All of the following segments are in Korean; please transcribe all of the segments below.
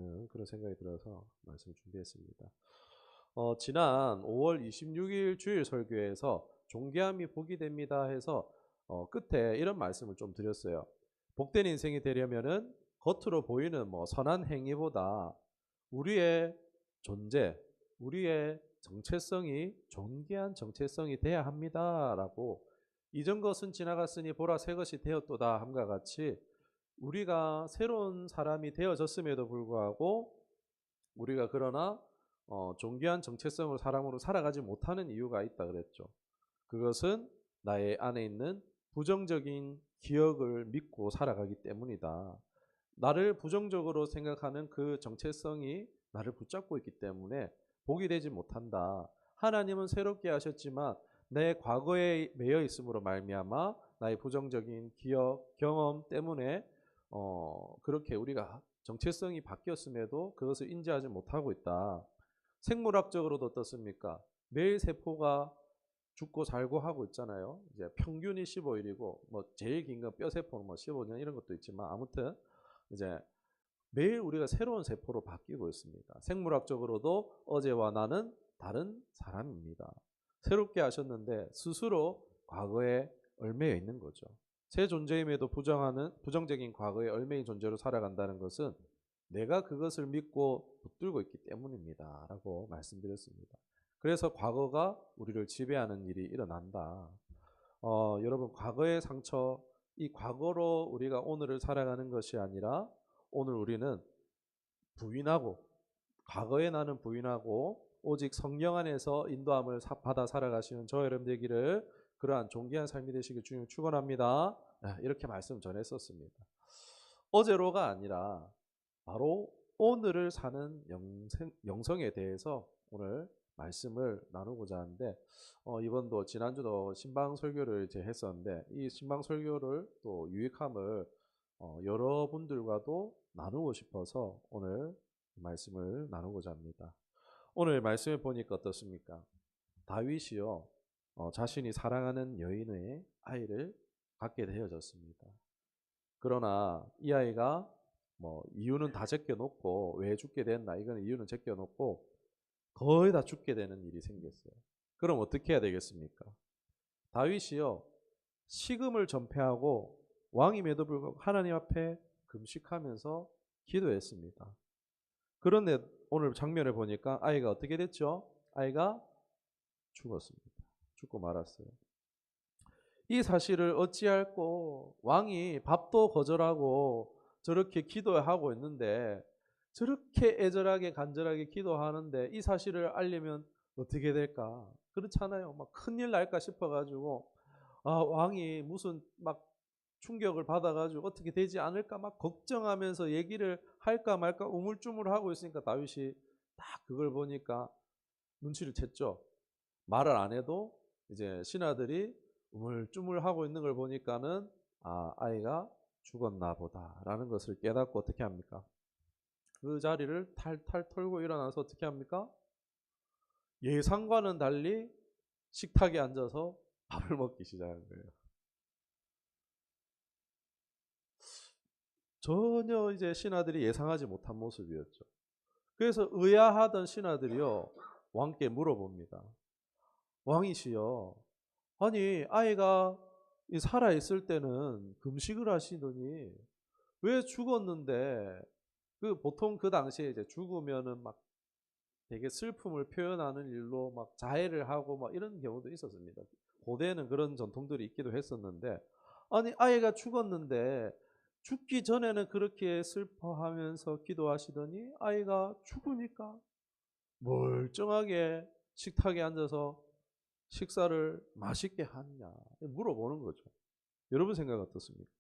하는 그런 생각이 들어서 말씀을 준비했습니다. 지난 5월 26일 주일 설교에서 존귀함이 복이 됩니다 해서 끝에 이런 말씀을 좀 드렸어요. 복된 인생이 되려면은 겉으로 보이는 뭐 선한 행위보다 우리의 존재, 우리의 정체성이 존귀한 정체성이 돼야 합니다라고, 이전 것은 지나갔으니 보라 새 것이 되었도다 함과 같이 우리가 새로운 사람이 되어졌음에도 불구하고 우리가 그러나 존귀한 정체성을 사람으로 살아가지 못하는 이유가 있다 그랬죠. 그것은 나의 안에 있는 부정적인 기억을 믿고 살아가기 때문이다. 나를 부정적으로 생각하는 그 정체성이 나를 붙잡고 있기 때문에 복이 되지 못한다. 하나님은 새롭게 하셨지만 내 과거에 매여 있음으로 말미암아 나의 부정적인 기억, 경험 때문에 그렇게 우리가 정체성이 바뀌었음에도 그것을 인지하지 못하고 있다. 생물학적으로도 어떻습니까? 매일 세포가 죽고 살고 하고 있잖아요. 이제 평균이 15일이고 뭐 제일 긴 건 뼈세포는 뭐 15년 이런 것도 있지만 아무튼 이제 매일 우리가 새로운 세포로 바뀌고 있습니다. 생물학적으로도 어제와 나는 다른 사람입니다. 새롭게 하셨는데 스스로 과거에 얽매여 있는 거죠. 새 존재임에도 부정적인 과거의 얽매인 존재로 살아간다는 것은 내가 그것을 믿고 붙들고 있기 때문입니다. 라고 말씀드렸습니다. 그래서 과거가 우리를 지배하는 일이 일어난다. 여러분, 과거의 상처, 이 과거로 우리가 오늘을 살아가는 것이 아니라 오늘 우리는 부인하고, 과거의 나는 부인하고 오직 성령 안에서 인도함을 받아 살아가시는 저 여러분 되기를 그러한 존귀한 삶이 되시길 주님 축원합니다. 이렇게 말씀 전했었습니다. 어제로가 아니라 바로 오늘을 사는 영성에 대해서 오늘 말씀을 나누고자 하는데, 이번도 지난주도 신방 설교를 이제 했었는데 이 신방 설교를 또 유익함을 여러분들과도 나누고 싶어서 오늘 말씀을 나누고자 합니다. 오늘 말씀을 보니까 어떻습니까? 다윗이요, 자신이 사랑하는 여인의 아이를 갖게 되어졌습니다. 그러나 이 아이가 뭐 이유는 다 제껴놓고 왜 죽게 됐나, 이거는 이유는 제껴놓고 거의 다 죽게 되는 일이 생겼어요. 그럼 어떻게 해야 되겠습니까? 다윗이요, 식음을 전폐하고 왕임에도 불구하고 하나님 앞에 금식하면서 기도했습니다. 그런데 오늘 장면을 보니까 아이가 어떻게 됐죠? 아이가 죽었습니다. 죽고 말았어요. 이 사실을 어찌할꼬, 왕이 밥도 거절하고 저렇게 기도하고 있는데, 저렇게 애절하게 간절하게 기도하는데 이 사실을 알리면 어떻게 될까? 그렇잖아요. 막 큰일 날까 싶어가지고, 왕이 무슨 막 충격을 받아가지고 어떻게 되지 않을까 막 걱정하면서 얘기를 할까 말까 우물쭈물하고 있으니까 다윗이 딱 그걸 보니까 눈치를 챘죠. 말을 안 해도 이제 신하들이 우물쭈물하고 있는 걸 보니까는 아이가 죽었나 보다라는 것을 깨닫고 어떻게 합니까? 그 자리를 탈탈 털고 일어나서 어떻게 합니까? 예상과는 달리 식탁에 앉아서 밥을 먹기 시작한 거예요. 전혀 이제 신하들이 예상하지 못한 모습이었죠. 그래서 의아하던 신하들이요, 왕께 물어봅니다. 왕이시여, 아니 아이가 살아있을 때는 금식을 하시더니 왜 죽었는데, 보통 그 당시에 이제 죽으면은 막 되게 슬픔을 표현하는 일로 막 자해를 하고 막 이런 경우도 있었습니다. 고대에는 그런 전통들이 있기도 했었는데, 아니 아이가 죽었는데 죽기 전에는 그렇게 슬퍼하면서 기도하시더니 아이가 죽으니까 멀쩡하게 식탁에 앉아서 식사를 맛있게 하느냐 물어보는 거죠. 여러분 생각 어떻습니까?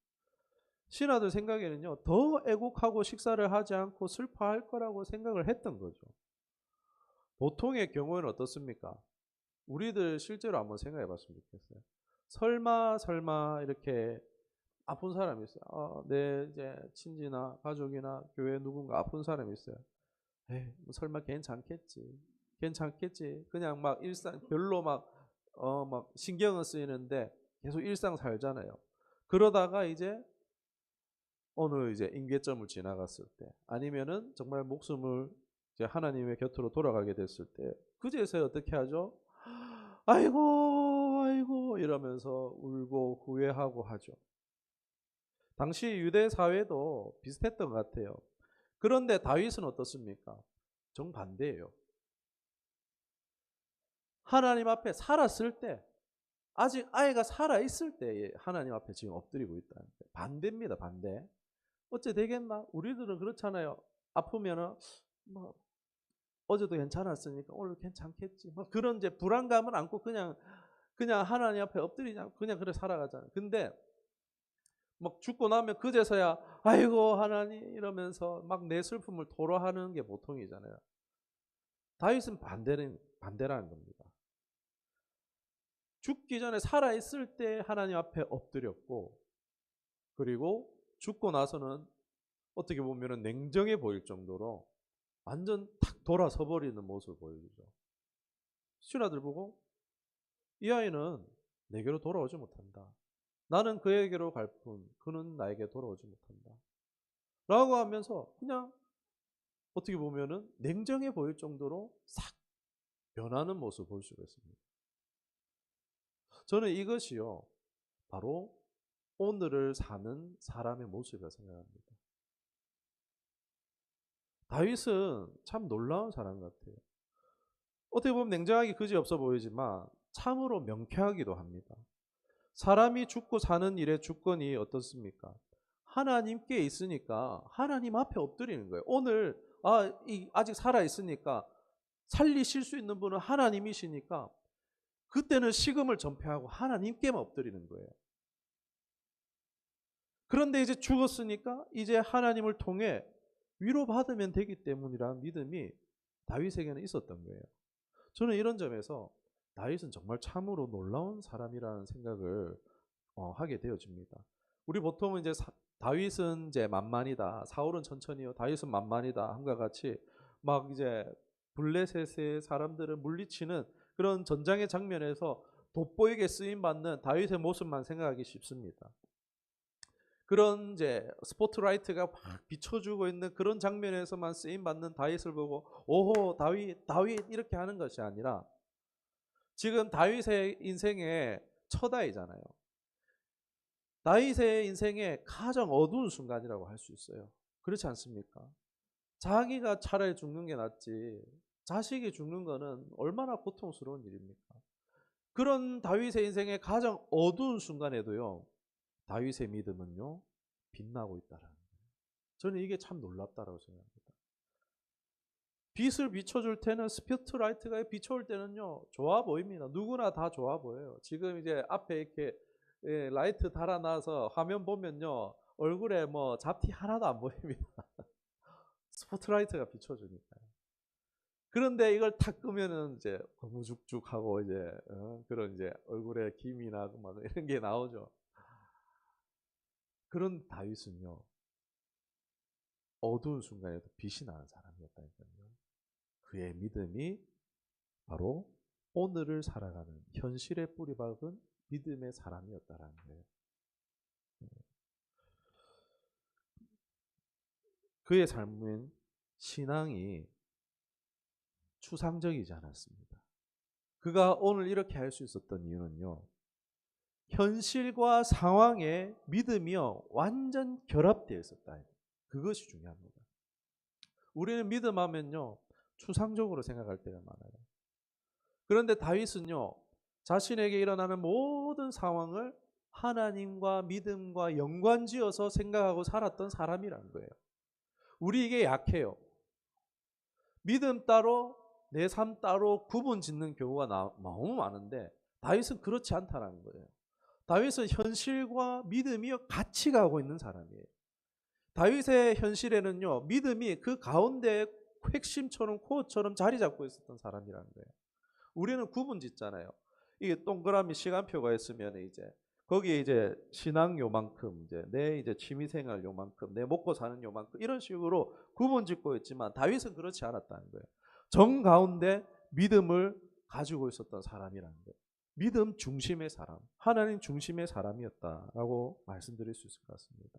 신하들 생각에는요, 더 애곡하고 식사를 하지 않고 슬퍼할 거라고 생각을 했던 거죠. 보통의 경우에는 어떻습니까? 우리들 실제로 한번 생각해 봤으면 좋겠어요. 설마 이렇게 아픈 사람이 있어요. 내 이제 친지나 가족이나 교회 누군가 아픈 사람이 있어요. 에이, 뭐 설마 괜찮겠지. 그냥 막 일상 별로 막 신경은 쓰이는데 계속 일상 살잖아요. 그러다가 이제 어느 이제 임계점을 지나갔을 때, 아니면은 정말 목숨을 이제 하나님의 곁으로 돌아가게 됐을 때, 그제서야 어떻게 하죠? 아이고, 아이고 이러면서 울고 후회하고 하죠. 당시 유대 사회도 비슷했던 것 같아요. 그런데 다윗은 어떻습니까? 정반대예요. 하나님 앞에 살았을 때, 아직 아이가 살아있을 때에 하나님 앞에 지금 엎드리고 있다는 거예요. 반대입니다, 반대. 어째 되겠나? 우리들은 그렇잖아요. 아프면은 뭐 어제도 괜찮았으니까 오늘 괜찮겠지. 뭐 그런 이제 불안감을 안고 그냥 하나님 앞에 엎드리냐, 그냥 그래 살아가잖아요. 근데 막 죽고 나면 그제서야 아이고 하나님 이러면서 막 내 슬픔을 토로하는 게 보통이잖아요. 다윗은 반대라는 겁니다. 죽기 전에 살아 있을 때 하나님 앞에 엎드렸고, 그리고 죽고 나서는 어떻게 보면 냉정해 보일 정도로 완전 탁 돌아서 버리는 모습을 보여주죠. 신하들 보고 이 아이는 내게로 돌아오지 못한다. 나는 그에게로 갈 뿐 그는 나에게 돌아오지 못한다. 라고 하면서 그냥 어떻게 보면은 냉정해 보일 정도로 싹 변하는 모습을 볼 수가 있습니다. 저는 이것이요, 바로 오늘을 사는 사람의 모습이라고 생각합니다. 다윗은 참 놀라운 사람 같아요. 어떻게 보면 냉정하기 그지없어 보이지만 참으로 명쾌하기도 합니다. 사람이 죽고 사는 일의 주권이 어떻습니까? 하나님께 있으니까 하나님 앞에 엎드리는 거예요. 오늘 아직 살아 있으니까 살리실 수 있는 분은 하나님이시니까 그때는 식음을 전폐하고 하나님께만 엎드리는 거예요. 그런데 이제 죽었으니까 이제 하나님을 통해 위로받으면 되기 때문이라는 믿음이 다윗에게는 있었던 거예요. 저는 이런 점에서 다윗은 정말 참으로 놀라운 사람이라는 생각을 하게 되어집니다. 우리 보통은 이제 다윗은 이제 만만이다, 사울은 천천히요, 다윗은 만만이다 함과 같이 막 이제 블레셋의 사람들을 물리치는 그런 전장의 장면에서 돋보이게 쓰임 받는 다윗의 모습만 생각하기 쉽습니다. 그런 이제 스포트라이트가 막 비춰주고 있는 그런 장면에서만 쓰임 받는 다윗을 보고 오호 다윗 다윗 이렇게 하는 것이 아니라, 지금 다윗의 인생의 첫아이잖아요. 다윗의 인생의 가장 어두운 순간이라고 할 수 있어요. 그렇지 않습니까? 자기가 차라리 죽는 게 낫지 자식이 죽는 거는 얼마나 고통스러운 일입니까? 그런 다윗의 인생의 가장 어두운 순간에도요, 다윗의 믿음은요 빛나고 있다라는 거예요. 저는 이게 참 놀랍다라고 생각합니다. 빛을 비춰줄 때는, 스포트라이트가 비춰올 때는요 좋아 보입니다. 누구나 다 좋아 보여요. 지금 이제 앞에 이렇게 라이트 달아놔서 화면 보면요 얼굴에 뭐 잡티 하나도 안 보입니다. 스포트라이트가 비춰주니까요. 그런데 이걸 탁 끄면은 이제 거무죽죽하고 이제 그런 이제 얼굴에 김이나 막 이런 게 나오죠. 그런 다윗은요 어두운 순간에도 빛이 나는 사람이었다니까요. 그의 믿음이 바로 오늘을 살아가는 현실에 뿌리박은 믿음의 사람이었다라는 거예요. 그의 삶은 신앙이 추상적이지 않았습니다. 그가 오늘 이렇게 할 수 있었던 이유는요, 현실과 상황에 믿음이요 완전 결합되어 있었다. 그것이 중요합니다. 우리는 믿음하면요 추상적으로 생각할 때가 많아요. 그런데 다윗은요 자신에게 일어나는 모든 상황을 하나님과 믿음과 연관지어서 생각하고 살았던 사람이라는 거예요. 우리 이게 약해요. 믿음 따로 내 삶 따로 구분 짓는 경우가 너무 많은데 다윗은 그렇지 않다는 거예요. 다윗은 현실과 믿음이 같이 가고 있는 사람이에요. 다윗의 현실에는요 믿음이 그 가운데 핵심처럼 코어처럼 자리 잡고 있었던 사람이라는 거예요. 우리는 구분 짓잖아요. 이게 동그라미 시간표가 있으면 이제 거기에 이제 신앙 요만큼, 이제 취미생활 요만큼, 내 먹고 사는 요만큼 이런 식으로 구분 짓고 있지만 다윗은 그렇지 않았다는 거예요. 정 가운데 믿음을 가지고 있었던 사람이라는 거예요. 믿음 중심의 사람, 하나님 중심의 사람이었다라고 말씀드릴 수 있을 것 같습니다.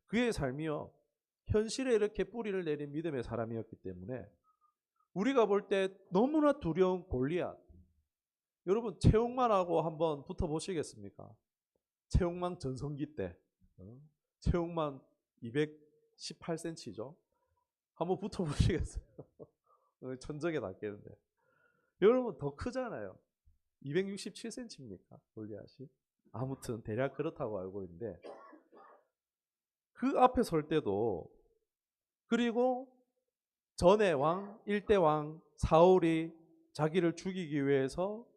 그의 삶이요, 현실에 이렇게 뿌리를 내린 믿음의 사람이었기 때문에 우리가 볼 때 너무나 두려운 골리앗. 여러분 체육만하고 한번 붙어보시겠습니까? 체육만 전성기 때 체육만 218cm죠. 한번 붙어보시겠어요? 천정에 닿겠는데. 여러분 더 크잖아요. 267cm입니까? 골리앗이? 아무튼 대략 그렇다고 알고 있는데 그 앞에 설 때도, 그리고 전의 왕, 일대 왕 사울이 자기를 죽이기 위해서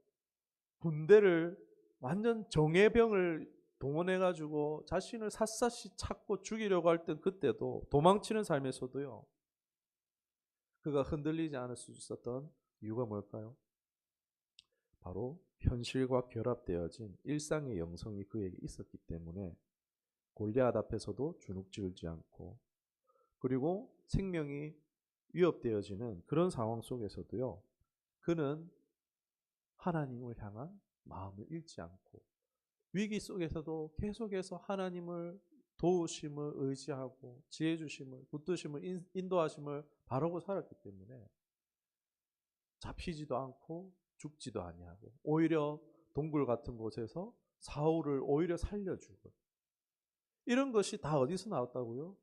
군대를 완전 정예병을 동원해가지고 자신을 샅샅이 찾고 죽이려고 할 때, 그때도 도망치는 삶에서도요, 그가 흔들리지 않을 수 있었던 이유가 뭘까요? 바로 현실과 결합되어진 일상의 영성이 그에게 있었기 때문에 골리앗 앞에서도 주눅들지 않고, 그리고 생명이 위협되어지는 그런 상황 속에서도요, 그는 하나님을 향한 마음을 잃지 않고 위기 속에서도 계속해서 하나님을 도우심을 의지하고 지혜 주심을, 붙드심을, 인도하심을 바라고 살았기 때문에 잡히지도 않고 죽지도 아니하고, 오히려 동굴 같은 곳에서 사울을 오히려 살려주고, 이런 것이 다 어디서 나왔다고요?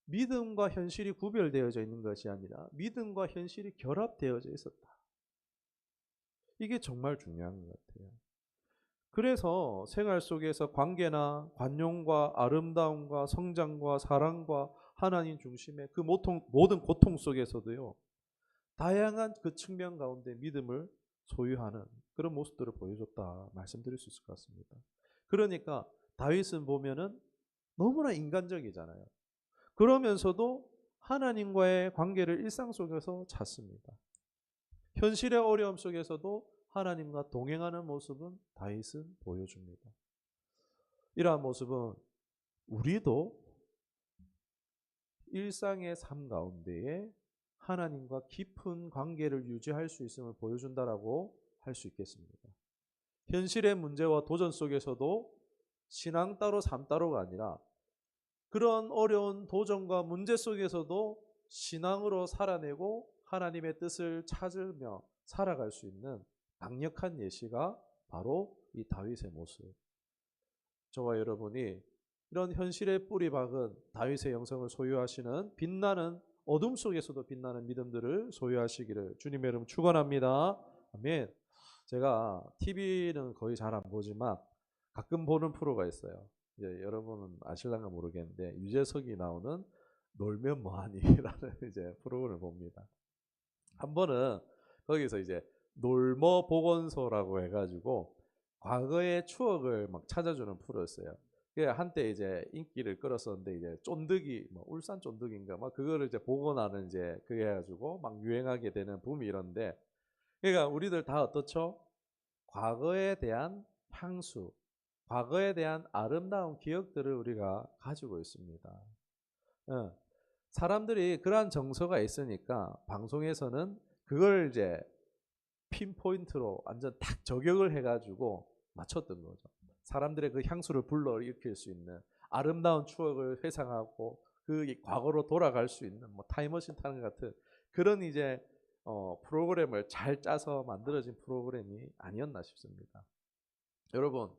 믿음과 현실이 구별되어져 있는 것이 아니라 믿음과 현실이 결합되어져 있었다. 이게 정말 중요한 것 같아요. 그래서 생활 속에서 관계나 관용과 아름다움과 성장과 사랑과 하나님 중심의 그 모든 고통 속에서도요, 다양한 그 측면 가운데 믿음을 소유하는 그런 모습들을 보여줬다 말씀드릴 수 있을 것 같습니다. 그러니까 다윗은 보면은 너무나 인간적이잖아요. 그러면서도 하나님과의 관계를 일상 속에서 찾습니다. 현실의 어려움 속에서도 하나님과 동행하는 모습은 다윗은 보여줍니다. 이러한 모습은 우리도 일상의 삶 가운데에 하나님과 깊은 관계를 유지할 수 있음을 보여준다라고 할 수 있겠습니다. 현실의 문제와 도전 속에서도 신앙 따로 삶 따로가 아니라 그런 어려운 도전과 문제 속에서도 신앙으로 살아내고 하나님의 뜻을 찾으며 살아갈 수 있는 강력한 예시가 바로 이 다윗의 모습. 저와 여러분이 이런 현실의 뿌리 박은 다윗의 영성을 소유하시는 빛나는, 어둠 속에서도 빛나는 믿음들을 소유하시기를 주님의 이름 축원합니다. 아멘. 제가 TV는 거의 잘 안 보지만 가끔 보는 프로가 있어요. 이제 여러분은 아실랑가 모르겠는데 유재석이 나오는 놀면 뭐하니라는 이제 프로그램을 봅니다. 한 번은 거기서 이제 놀머 보건소라고 해가지고 과거의 추억을 막 찾아주는 프로였어요. 한때 이제 인기를 끌었었는데 이제 쫀득이, 뭐 울산 쫀득인가 막 그거를 이제 복원하는 이제 그게 해가지고 막 유행하게 되는 붐이 이런데, 그러니까 우리들 다 어떻죠? 과거에 대한 향수, 과거에 대한 아름다운 기억들을 우리가 가지고 있습니다. 사람들이 그러한 정서가 있으니까 방송에서는 그걸 이제 핀포인트로 완전 딱 저격을 해가지고 맞췄던 거죠. 사람들의 그 향수를 불러일으킬 수 있는, 아름다운 추억을 회상하고 그 과거로 돌아갈 수 있는, 뭐 타임머신 타는 것 같은 그런 이제 프로그램을 잘 짜서 만들어진 프로그램이 아니었나 싶습니다. 여러분,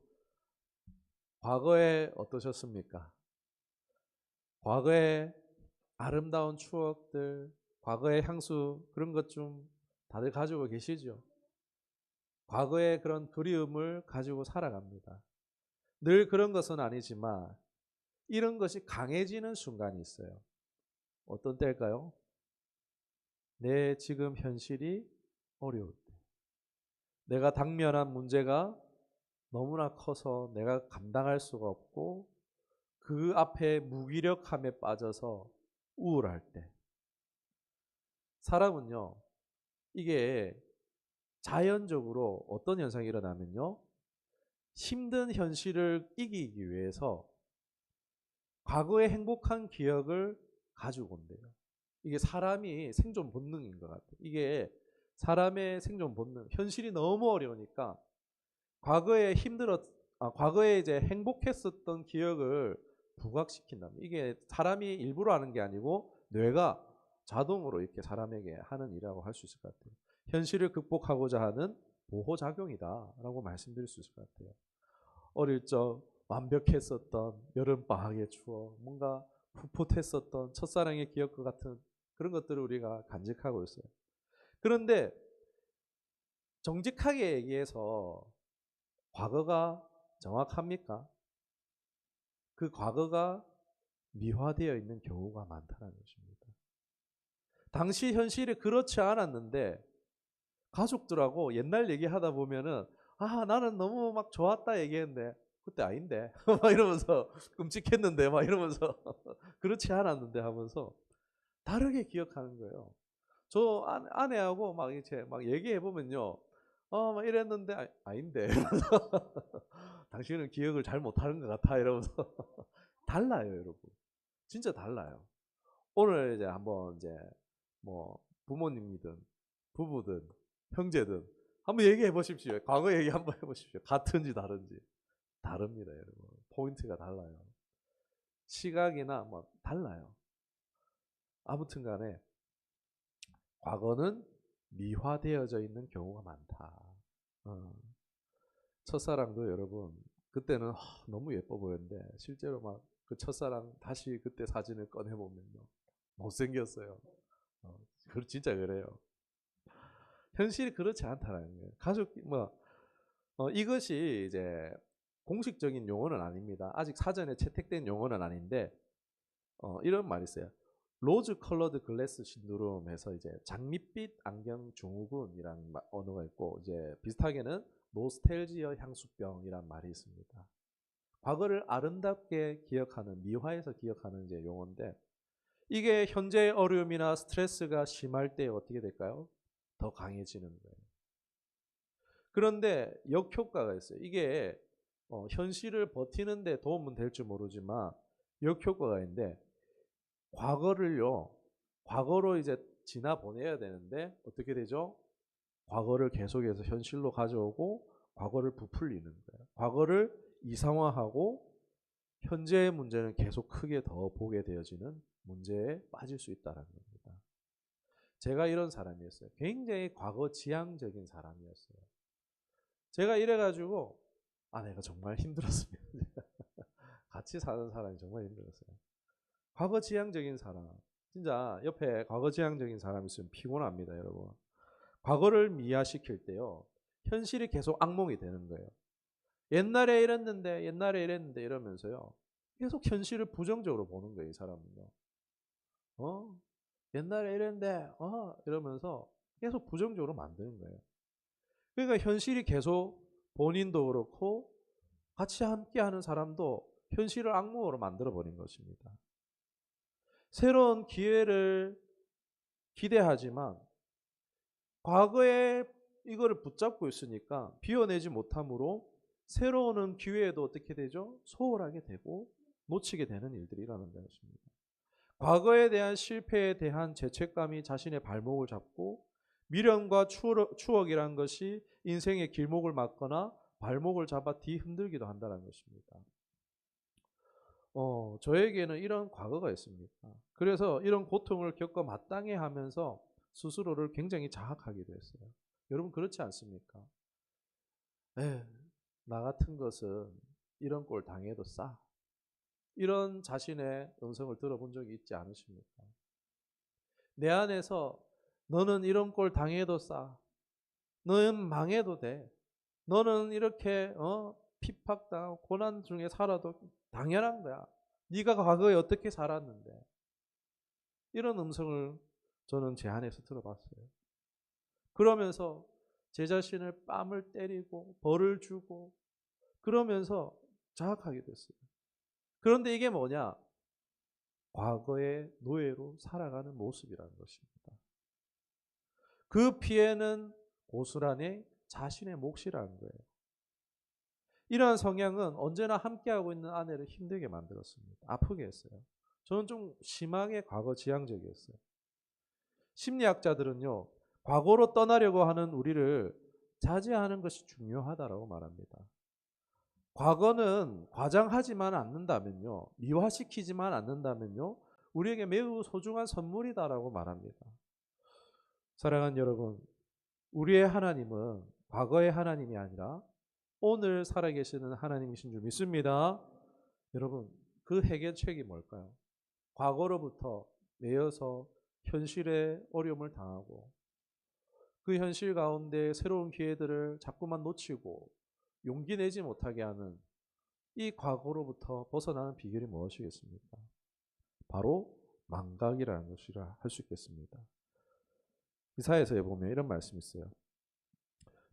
과거에 어떠셨습니까? 과거에 아름다운 추억들, 과거의 향수, 그런 것 좀 다들 가지고 계시죠? 과거의 그런 그리움을 가지고 살아갑니다. 늘 그런 것은 아니지만 이런 것이 강해지는 순간이 있어요. 어떤 때일까요? 내 지금 현실이 어려울 때, 내가 당면한 문제가 너무나 커서 내가 감당할 수가 없고 그 앞에 무기력함에 빠져서 우울할 때, 사람은요, 이게 자연적으로 어떤 현상이 일어나면요, 힘든 현실을 이기기 위해서 과거의 행복한 기억을 가지고 온대요. 이게 사람이 생존 본능인 것 같아요. 이게 사람의 생존 본능. 현실이 너무 어려우니까 과거에 이제 행복했었던 기억을 부각시킨다면 이게 사람이 일부러 하는 게 아니고 뇌가 자동으로 이렇게 사람에게 하는 일이라고 할 수 있을 것 같아요. 현실을 극복하고자 하는 보호작용이다라고 말씀드릴 수 있을 것 같아요. 어릴 적 완벽했었던 여름방학의 추억, 뭔가 풋풋했었던 첫사랑의 기억과 같은 그런 것들을 우리가 간직하고 있어요. 그런데 정직하게 얘기해서 과거가 정확합니까? 그 과거가 미화되어 있는 경우가 많다는 것입니다. 당시 현실이 그렇지 않았는데 가족들하고 옛날 얘기하다 보면은 나는 너무 막 좋았다 얘기했는데 그때 아닌데 막 이러면서 끔찍했는데 막 이러면서 그렇지 않았는데 하면서 다르게 기억하는 거예요. 저 아내하고 막 이제 막 얘기해 보면요. 막 이랬는데 아닌데 당신은 기억을 잘 못하는 것 같아 이러면서 달라요, 여러분. 진짜 달라요. 오늘 이제 한번 이제 뭐 부모님이든 부부든 형제든 한번 얘기해 보십시오. 과거 얘기 한번 해보십시오. 같은지 다른지. 다릅니다, 여러분. 포인트가 달라요. 시각이나 뭐 달라요. 아무튼 간에 과거는 미화되어져 있는 경우가 많다. 어. 첫사랑도 여러분 그때는 너무 예뻐 보였는데 실제로 막 그 첫사랑 다시 그때 사진을 꺼내 보면요 못생겼어요. 진짜 그래요. 현실이 그렇지 않다라는 거예요. 가족 이것이 이제 공식적인 용어는 아닙니다. 아직 사전에 채택된 용어는 아닌데 이런 말이 있어요. 로즈 컬러드 글래스 신드롬에서 이제 장밋빛 안경 증후군이라는 언어가 있고 이제 비슷하게는 노스텔지어 향수병이란 말이 있습니다. 과거를 아름답게 기억하는 미화해서 기억하는 이제 용어인데 이게 현재의 어려움이나 스트레스가 심할 때 어떻게 될까요? 더 강해지는 거예요. 그런데 역효과가 있어요. 이게 현실을 버티는 데 도움은 될지 모르지만 역효과가 있는데 과거로 이제 지나 보내야 되는데 어떻게 되죠? 과거를 계속해서 현실로 가져오고 과거를 부풀리는 거예요. 과거를 이상화하고 현재의 문제는 계속 크게 더 보게 되어지는 문제에 빠질 수 있다는 겁니다. 제가 이런 사람이었어요. 굉장히 과거 지향적인 사람이었어요. 제가 이래가지고 내가 정말 힘들었습니다. 같이 사는 사람이 정말 힘들었어요. 과거 지향적인 사람. 진짜 옆에 과거 지향적인 사람 있으면 피곤합니다, 여러분. 과거를 미화시킬 때요. 현실이 계속 악몽이 되는 거예요. 옛날에 이랬는데 이러면서요. 계속 현실을 부정적으로 보는 거예요, 이 사람은요. 옛날에 이랬는데, 이러면서 계속 부정적으로 만드는 거예요. 그러니까 현실이 계속 본인도 그렇고 같이 함께 하는 사람도 현실을 악몽으로 만들어 버린 것입니다. 새로운 기회를 기대하지만 과거에 이거를 붙잡고 있으니까 비워내지 못함으로 새로운 기회에도 어떻게 되죠? 소홀하게 되고 놓치게 되는 일들이 일어난다는 것입니다. 과거에 대한 실패에 대한 죄책감이 자신의 발목을 잡고 미련과 추억이란 것이 인생의 길목을 막거나 발목을 잡아 뒤흔들기도 한다는 것입니다. 저에게는 이런 과거가 있습니다. 그래서 이런 고통을 겪어 마땅해 하면서 스스로를 굉장히 자학하기도 했어요. 여러분 그렇지 않습니까? 나 같은 것은 이런 꼴 당해도 싸. 이런 자신의 음성을 들어본 적이 있지 않으십니까? 내 안에서 너는 이런 꼴 당해도 싸. 너는 망해도 돼. 너는 이렇게 핍박당하고 고난 중에 살아도 당연한 거야. 네가 과거에 어떻게 살았는데. 이런 음성을 저는 제 안에서 들어봤어요. 그러면서 제 자신을 뺨을 때리고 벌을 주고 그러면서 자학하게 됐어요. 그런데 이게 뭐냐? 과거의 노예로 살아가는 모습이라는 것입니다. 그 피해는 고스란히 자신의 몫이라는 거예요. 이러한 성향은 언제나 함께하고 있는 아내를 힘들게 만들었습니다. 아프게 했어요. 저는 좀 심하게 과거 지향적이었어요. 심리학자들은요, 과거로 떠나려고 하는 우리를 자제하는 것이 중요하다고 말합니다. 과거는 과장하지만 않는다면요, 미화시키지만 않는다면요, 우리에게 매우 소중한 선물이다라고 말합니다. 사랑하는 여러분, 우리의 하나님은 과거의 하나님이 아니라 오늘 살아계시는 하나님이신 줄 믿습니다. 여러분, 그 해결책이 뭘까요? 과거로부터 매여서 현실에 어려움을 당하고 그 현실 가운데 새로운 기회들을 자꾸만 놓치고 용기 내지 못하게 하는 이 과거로부터 벗어나는 비결이 무엇이겠습니까? 바로 망각이라는 것이라 할 수 있겠습니다. 이사야서에 보면 이런 말씀이 있어요.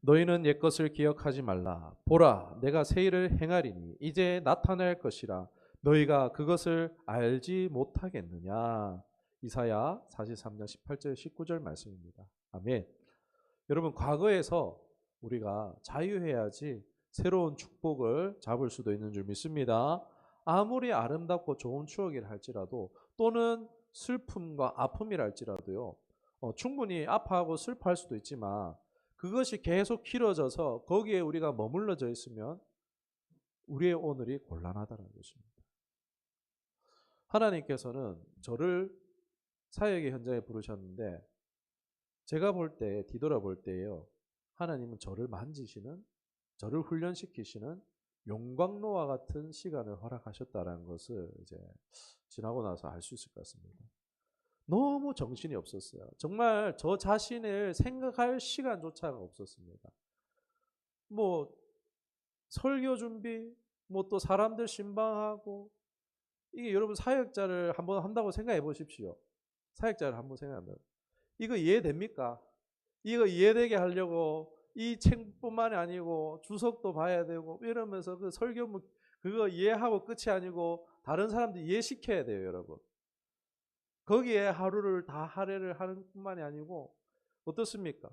너희는 옛것을 기억하지 말라. 보라, 내가 새 일을 행하리니 이제 나타날 것이라. 너희가 그것을 알지 못하겠느냐. 이사야 43장 18절 19절 말씀입니다. 아멘. 여러분, 과거에서 우리가 자유해야지 새로운 축복을 잡을 수도 있는 줄 믿습니다. 아무리 아름답고 좋은 추억이라 할지라도, 또는 슬픔과 아픔이라 할지라도요, 충분히 아파하고 슬퍼할 수도 있지만 그것이 계속 길어져서 거기에 우리가 머물러져 있으면 우리의 오늘이 곤란하다는 것입니다. 하나님께서는 저를 사역의 현장에 부르셨는데, 제가 볼 때, 뒤돌아볼 때요, 하나님은 저를 만지시는, 저를 훈련시키시는 용광로와 같은 시간을 허락하셨다는 것을 이제 지나고 나서 알 수 있을 것 같습니다. 너무 정신이 없었어요. 정말 저 자신을 생각할 시간조차가 없었습니다. 뭐 설교 준비, 뭐 또 사람들 신방하고, 이게 여러분 사역자를 한번 한다고 생각해 보십시오. 사역자를 한번 생각한다. 이거 이해됩니까? 이거 이해되게 하려고 이 책뿐만이 아니고 주석도 봐야 되고 이러면서 그 설교문 그거 이해하고 끝이 아니고 다른 사람들 이해시켜야 돼요, 여러분. 거기에 하루를 다 할애를 하는 뿐만이 아니고, 어떻습니까?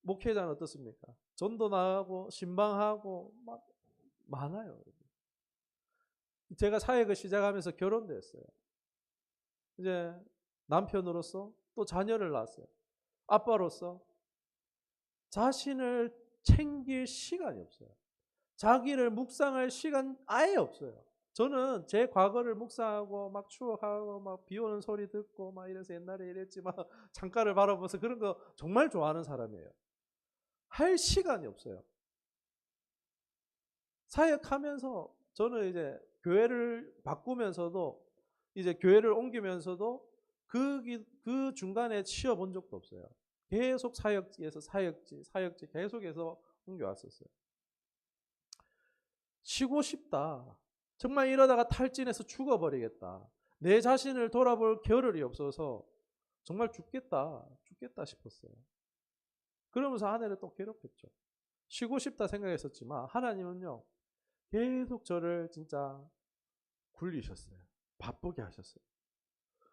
목회자는 어떻습니까? 전도 나가고 신방하고 막 많아요. 제가 사역을 시작하면서 결혼도 했어요. 이제 남편으로서 또 자녀를 낳았어요. 아빠로서 자신을 챙길 시간이 없어요. 자기를 묵상할 시간 아예 없어요. 저는 제 과거를 묵상하고 막 추억하고 막 비 오는 소리 듣고 막 이래서 옛날에 이랬지만 창가를 바라보면서 그런 거 정말 좋아하는 사람이에요. 할 시간이 없어요. 사역하면서 저는 이제 교회를 바꾸면서도, 이제 교회를 옮기면서도 그 중간에 쉬어 본 적도 없어요. 계속 사역지에서 사역지 계속해서 옮겨왔었어요. 쉬고 싶다. 정말 이러다가 탈진해서 죽어버리겠다. 내 자신을 돌아볼 겨를이 없어서 정말 죽겠다 싶었어요. 그러면서 아내를 또 괴롭혔죠. 쉬고 싶다 생각했었지만 하나님은요, 계속 저를 진짜 굴리셨어요. 바쁘게 하셨어요.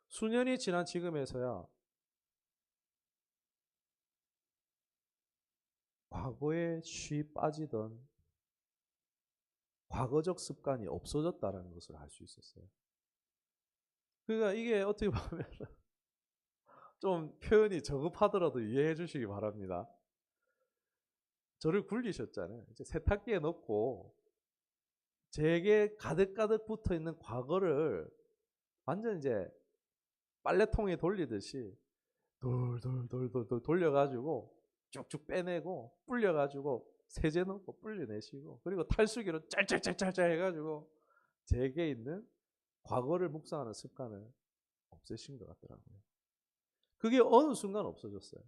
수년이 지난 지금에서야 과거에 쉬 빠지던 과거적 습관이 없어졌다는 것을 알 수 있었어요. 그러니까 이게 어떻게 보면 좀 표현이 저급하더라도 이해해 주시기 바랍니다. 저를 굴리셨잖아요. 이제 세탁기에 넣고 제게 가득가득 붙어 있는 과거를 완전 이제 빨래통에 돌리듯이 돌돌돌돌돌 돌려가지고 쭉쭉 빼내고, 불려가지고 세제 넣고 불려내시고, 그리고 탈수기로 짤짤짤짤짤 해가지고 제게 있는 과거를 묵상하는 습관을 없애신 것 같더라고요. 그게 어느 순간 없어졌어요.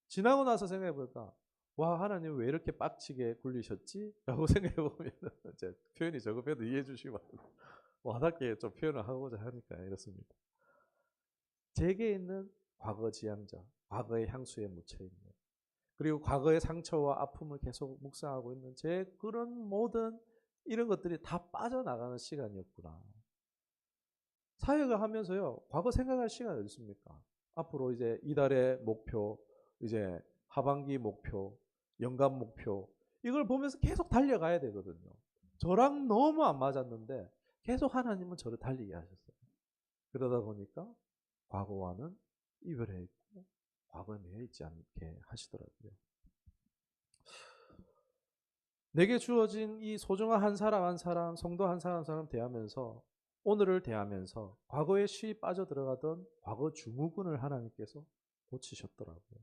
지나고 나서 생각해보니까, 와, 하나님 왜 이렇게 빡치게 굴리셨지? 라고 생각해보면 이제 표현이 저급해도 이해해 주시기 바랍니다. 와닿게 좀 표현을 하고자 하니까 이렇습니다. 제게 있는 과거 지향자, 과거의 향수에 묻혀있는, 그리고 과거의 상처와 아픔을 계속 묵상하고 있는 제 그런 모든 이런 것들이 다 빠져나가는 시간이었구나. 사역을 하면서요, 과거 생각할 시간이 어디 있습니까? 앞으로 이제 이달의 목표, 이제 하반기 목표, 연간 목표, 이걸 보면서 계속 달려가야 되거든요. 저랑 너무 안 맞았는데 계속 하나님은 저를 달리게 하셨어요. 그러다 보니까 과거와는 이별해 있고 과거에 매여 있지 않게 하시더라고요. 내게 주어진 이 소중한 한 사람 한 사람, 성도 한 사람 한 사람 대하면서 오늘을 대하면서 과거에 쉬 빠져들어가던 과거 증후군을 하나님께서 고치셨더라고요.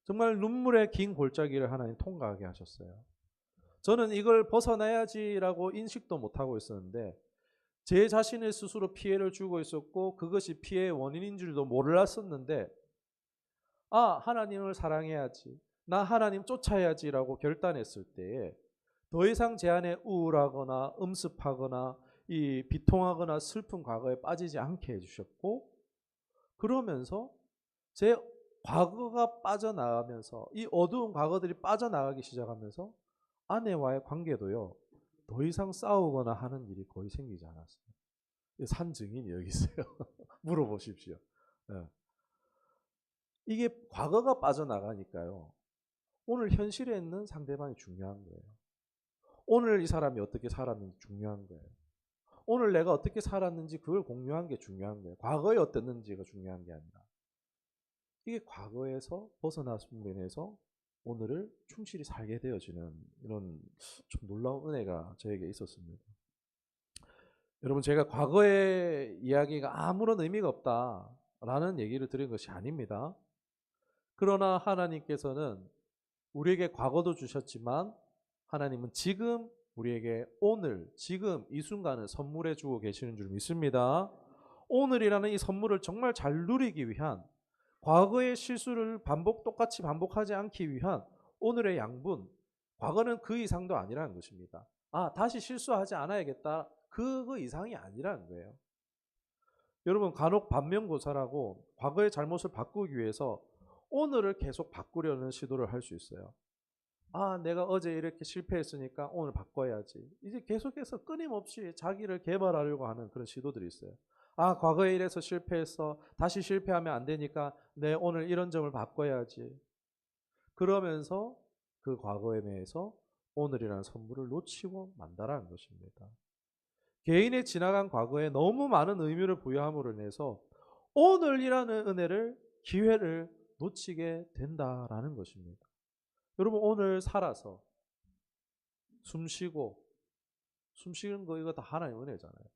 정말 눈물의 긴 골짜기를 하나님 통과하게 하셨어요. 저는 이걸 벗어나야지라고 인식도 못하고 있었는데 제 자신의 스스로 피해를 주고 있었고 그것이 피해의 원인인 줄도 몰랐었는데 하나님을 사랑해야지. 나 하나님 쫓아야지라고 결단했을 때에 더 이상 제 안에 우울하거나 음습하거나 이 비통하거나 슬픈 과거에 빠지지 않게 해주셨고 그러면서 제 과거가 빠져나가면서 이 어두운 과거들이 빠져나가기 시작하면서 아내와의 관계도요. 더 이상 싸우거나 하는 일이 거의 생기지 않았어요. 산 증인이 여기 있어요. 물어보십시오. 네. 이게 과거가 빠져나가니까요. 오늘 현실에 있는 상대방이 중요한 거예요. 오늘 이 사람이 어떻게 살았는지 중요한 거예요. 오늘 내가 어떻게 살았는지 그걸 공유한 게 중요한 거예요. 과거에 어땠는지가 중요한 게 아니라. 이게 과거에서 벗어났음으로 인해서 오늘을 충실히 살게 되어지는 이런 좀 놀라운 은혜가 저에게 있었습니다. 여러분 제가 과거의 이야기가 아무런 의미가 없다라는 얘기를 드린 것이 아닙니다. 그러나 하나님께서는 우리에게 과거도 주셨지만 하나님은 지금 우리에게 오늘 지금 이 순간을 선물해 주고 계시는 줄 믿습니다. 오늘이라는 이 선물을 정말 잘 누리기 위한 과거의 실수를 똑같이 반복하지 않기 위한 오늘의 양분, 과거는 그 이상도 아니라는 것입니다. 다시 실수하지 않아야겠다. 그 이상이 아니라는 거예요. 여러분 간혹 반면교사라고 과거의 잘못을 바꾸기 위해서 오늘을 계속 바꾸려는 시도를 할 수 있어요. 내가 어제 이렇게 실패했으니까 오늘 바꿔야지. 이제 계속해서 끊임없이 자기를 개발하려고 하는 그런 시도들이 있어요. 과거에 이래서 실패했어. 다시 실패하면 안 되니까 내 오늘 이런 점을 바꿔야지. 그러면서 그 과거에 대해서 오늘이라는 선물을 놓치고 만다라는 것입니다. 개인의 지나간 과거에 너무 많은 의미를 부여함으로 인해서 오늘이라는 은혜를 기회를 놓치게 된다라는 것입니다. 여러분 오늘 살아서 숨 쉬는 거 이거 다 하나님의 은혜잖아요.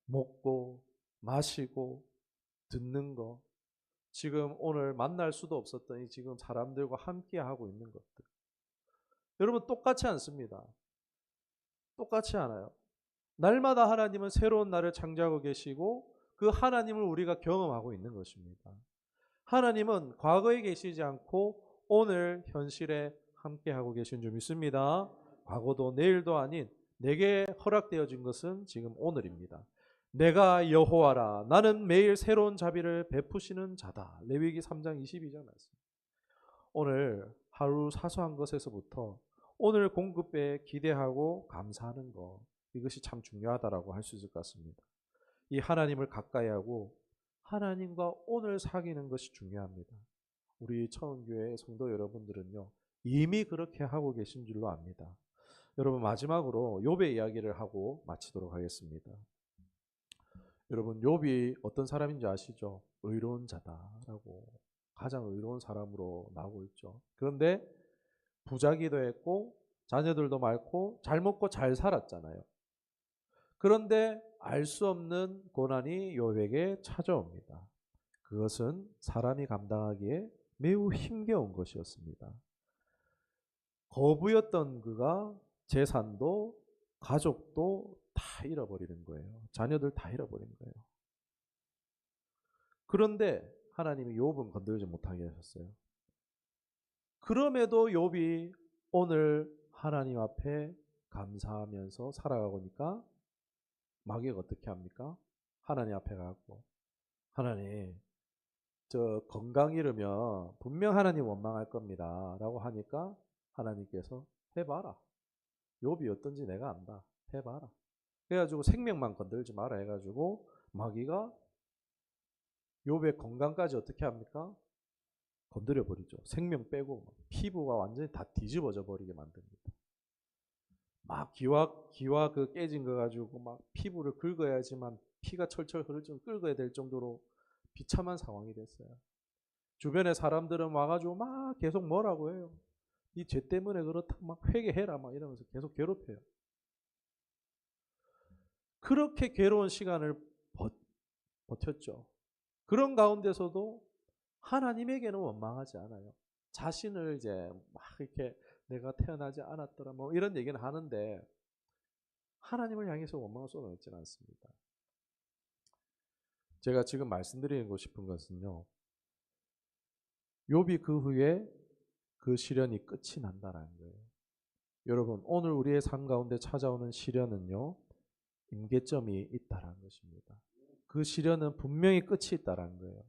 먹고 마시고 듣는 거 지금 오늘 만날 수도 없었던 이 지금 사람들과 함께 하고 있는 것들 여러분 똑같지 않습니다. 똑같지 않아요. 날마다 하나님은 새로운 날을 창조하고 계시고 그 하나님을 우리가 경험하고 있는 것입니다. 하나님은 과거에 계시지 않고 오늘 현실에 함께하고 계신 줄 믿습니다. 과거도 내일도 아닌 내게 허락되어진 것은 지금 오늘입니다. 내가 여호와라 나는 매일 새로운 자비를 베푸시는 자다. 레위기 3장 22절 말씀. 오늘 하루 사소한 것에서부터 오늘 공급에 기대하고 감사하는 것 이것이 참 중요하다라고 할 수 있을 것 같습니다. 이 하나님을 가까이 하고 하나님과 오늘 사귀는 것이 중요합니다. 우리 처음교회 성도 여러분들은요 이미 그렇게 하고 계신 줄로 압니다. 여러분 마지막으로 욥의 이야기를 하고 마치도록 하겠습니다. 여러분 욥이 어떤 사람인지 아시죠? 의로운 자다라고 가장 의로운 사람으로 나오고 있죠. 그런데 부자기도 했고 자녀들도 많고 잘 먹고 잘 살았잖아요. 그런데 알 수 없는 고난이 욥에게 찾아옵니다. 그것은 사람이 감당하기에 매우 힘겨운 것이었습니다. 거부였던 그가 재산도 가족도 다 잃어버리는 거예요. 자녀들 다 잃어버린 거예요. 그런데 하나님이 욥은 건들지 못하게 하셨어요. 그럼에도 욥이 오늘 하나님 앞에 감사하면서 살아가고 있으니까 마귀가 어떻게 합니까? 하나님 앞에 가고 하나님 저 건강 잃으면 분명 하나님 원망할 겁니다 라고 하니까 하나님께서 해봐라. 욥이 어떤지 내가 안다. 해봐라. 그래가지고 생명만 건들지 마라 해가지고 마귀가 욥의 건강까지 어떻게 합니까? 건드려 버리죠. 생명 빼고 피부가 완전히 다 뒤집어져 버리게 만듭니다. 막 기와 그 깨진 거 가지고 막 피부를 긁어야지만 피가 철철 흐를 정도 긁어야 될 정도로 비참한 상황이 됐어요. 주변의 사람들은 와가지고 막 계속 뭐라고 해요. 이 죄 때문에 그렇다 막 회개해라 막 이러면서 계속 괴롭혀요. 그렇게 괴로운 시간을 버텼죠. 그런 가운데서도 하나님에게는 원망하지 않아요. 자신을 이제 막 이렇게 내가 태어나지 않았더라 뭐 이런 얘기는 하는데 하나님을 향해서 원망을 쏟아내지는 않습니다. 제가 지금 말씀드리고 싶은 것은요. 욥이 그 후에 그 시련이 끝이 난다라는 거예요. 여러분 오늘 우리의 삶 가운데 찾아오는 시련은요. 임계점이 있다라는 것입니다. 그 시련은 분명히 끝이 있다라는 거예요.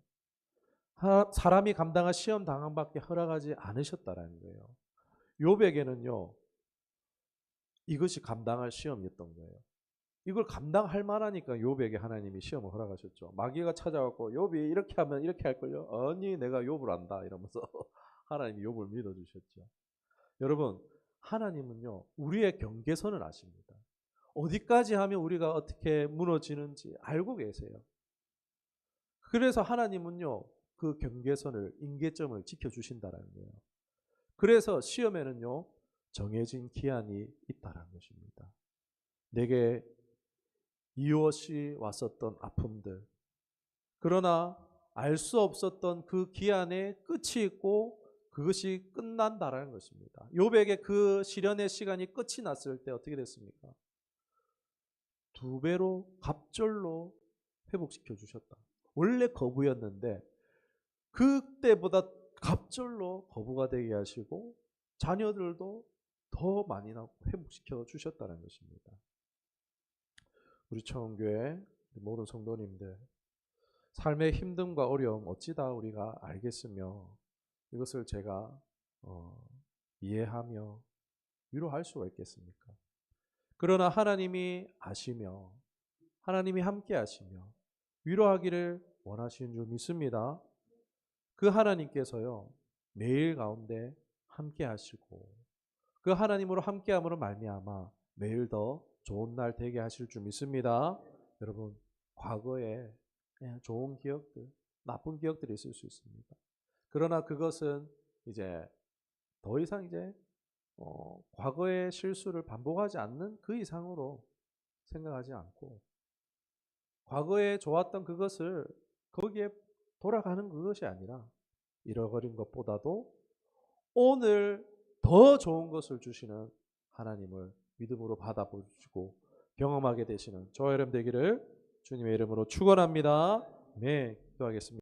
사람이 감당할 시험 당함밖에 허락하지 않으셨다라는 거예요. 욥에게는요. 이것이 감당할 시험이었던 거예요. 이걸 감당할 만하니까 욥에게 하나님이 시험을 허락하셨죠. 마귀가 찾아왔고 욥이 이렇게 하면 이렇게 할걸요. 아니 내가 욥을 안다 이러면서 하나님이 욥을 믿어주셨죠. 여러분 하나님은요. 우리의 경계선을 아십니다. 어디까지 하면 우리가 어떻게 무너지는지 알고 계세요. 그래서 하나님은요. 그 경계선을 임계점을 지켜주신다는 거예요. 그래서 시험에는요. 정해진 기한이 있다는 것입니다. 내게 이유 없이 왔었던 아픔들 그러나 알 수 없었던 그 기한에 끝이 있고 그것이 끝난다라는 것입니다. 욥에게 그 시련의 시간이 끝이 났을 때 어떻게 됐습니까? 2배로 갑절로 회복시켜 주셨다. 원래 거부였는데 그때보다 갑절로 거부가 되게 하시고 자녀들도 더 많이 회복시켜 주셨다는 것입니다. 우리 청원교회 모든 성도님들 삶의 힘듦과 어려움 어찌다 우리가 알겠으며 이것을 제가 이해하며 위로할 수가 있겠습니까? 그러나 하나님이 아시며 하나님이 함께 하시며 위로하기를 원하시는 줄 믿습니다. 그 하나님께서요 매일 가운데 함께 하시고 그 하나님으로 함께함으로 말미암아 매일 더 좋은 날 되게 하실 줄 믿습니다. 여러분 과거에 좋은 기억들, 나쁜 기억들이 있을 수 있습니다. 그러나 그것은 이제 더 이상 이제 과거의 실수를 반복하지 않는 그 이상으로 생각하지 않고 과거에 좋았던 그것을 거기에 돌아가는 그것이 아니라 잃어버린 것보다도 오늘 더 좋은 것을 주시는 하나님을 믿음으로 받아보시고 경험하게 되시는 저와 여러분 되기를 주님의 이름으로 축원합니다. 네, 기도하겠습니다.